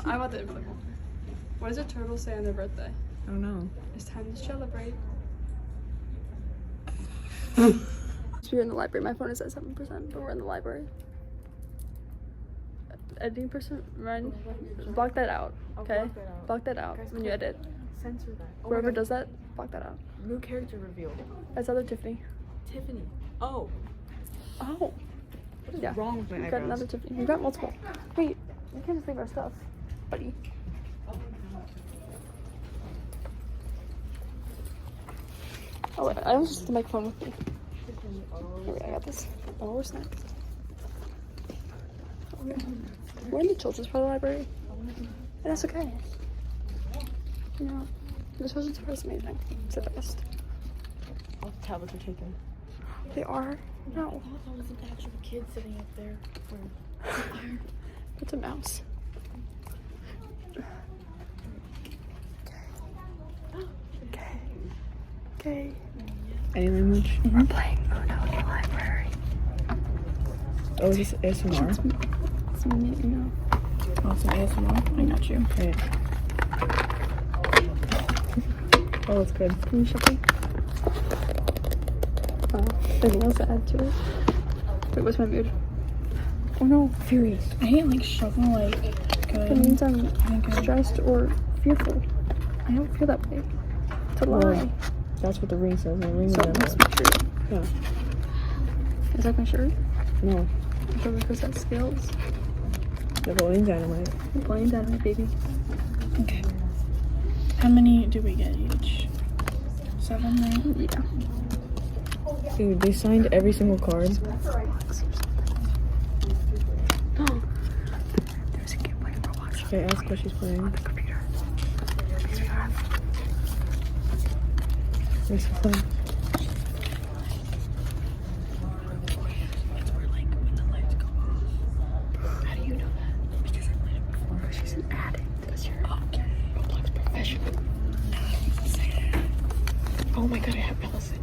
I want the inflatable. What does a turtle say on their birthday? I don't know. It's time to celebrate. We're in the library. My phone is at 7%, but we're in the library. Editing person, run. Block that out. Okay. Block that out when you edit. Censor that. Whoever does that, block that out. New character reveal. That's other Tiffany. Tiffany. Oh. Oh. What is Yeah. wrong with my We've eyebrows? got another Tiffany. We've got multiple. Wait, we can't just leave our stuff, buddy. Oh, wait, I almost took the microphone with me. Here, I got this. Oh, we're snacks. Okay. We're in the children's part of the library. And that's okay. You know, the children's part is amazing. It's the best. All the tablets are taken. They are? No. That wasn't the actual kid sitting up there. It's a mouse. Okay. Okay. Any language? We're playing Uno in the library. Oh, is this ASMR? It's me, you know. Oh, it's an ASMR? I got you. Okay. Oh, that's good. Can you shuffle? Anything else to add to it? Wait, what's my mood? Oh no, furious. I hate like shuffle like good. It means I'm stressed or fearful. I don't feel that way. It's a lie. That's what the ring says. The ring So that's my shirt. Yeah. Is that my shirt? No. Because that's skills. The bowling dynamite. I'm playing dynamite, baby. Okay. How many do we get each? 7, right? Yeah. Dude, they signed every single card. Oh. There's a kid playing Roblox. Okay, ask what she's playing. On the computer. Where's she playing? It's where like when the lights go off. How do you know that? Because I played it before. Because she's an addict. That's your Okay. Roblox professional. Oh my god, I have Allison.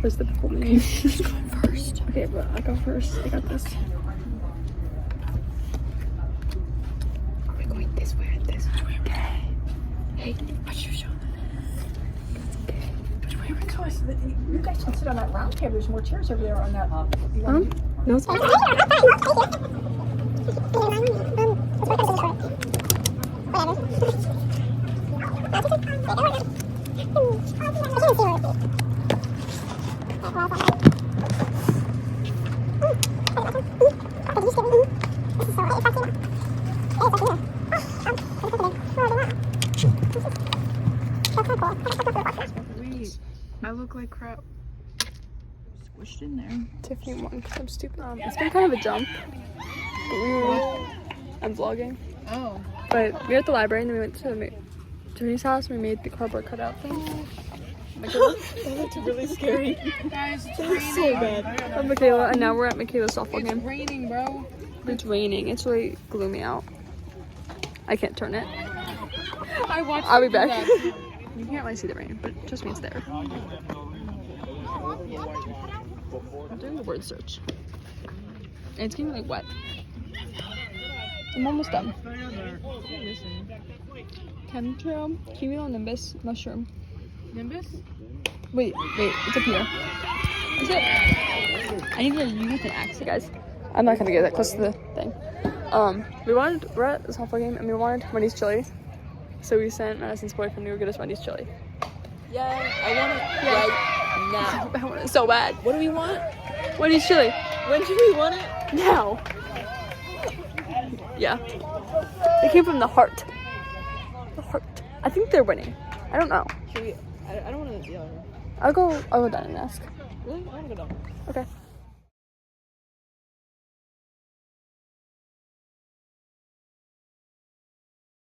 Where's the people name? Who's going first? Okay, but I go first. I got this. Are we going this way or this way? Okay. Hey, watch your shoulder. Which way are we going? So that you guys can sit on that round table. There's more chairs over there on that. No, it's fine. I look like crap. Squished in there. Tiffany won because I'm stupid. It's been kind of a jump. I'm vlogging. Oh. But we were at the library and then we went to Tiffany's house and we made the cardboard cutout thing. That's really scary. Guys, it's That's so bad. Of Michaela, and now we're at Michaela's softball It's game. raining, bro. It's raining. It's really gloomy out. I can't turn it. I watched I'll be you do back. that. You can't really see the rain, but trust me, it's there. I'm doing the word search. And it's getting like wet. I'm almost done. Chemtrail, cumulonimbus, mushroom. Nimbus? Wait, it's up here. Is it? I need to use an axe, you guys. I'm not gonna get that close to the thing. We're at the softball game and we wanted Wendy's chili. So we sent Madison's boyfriend to go get us Wendy's chili. Yeah, I want it right now. I want it so bad. What do we want? Wendy's chili. When do we want it? Now. Yeah. They came from the heart. The heart. I think they're winning. I don't know. Should we? I don't want to. Yeah. I'll go down and ask. Really? I want to go down. Okay.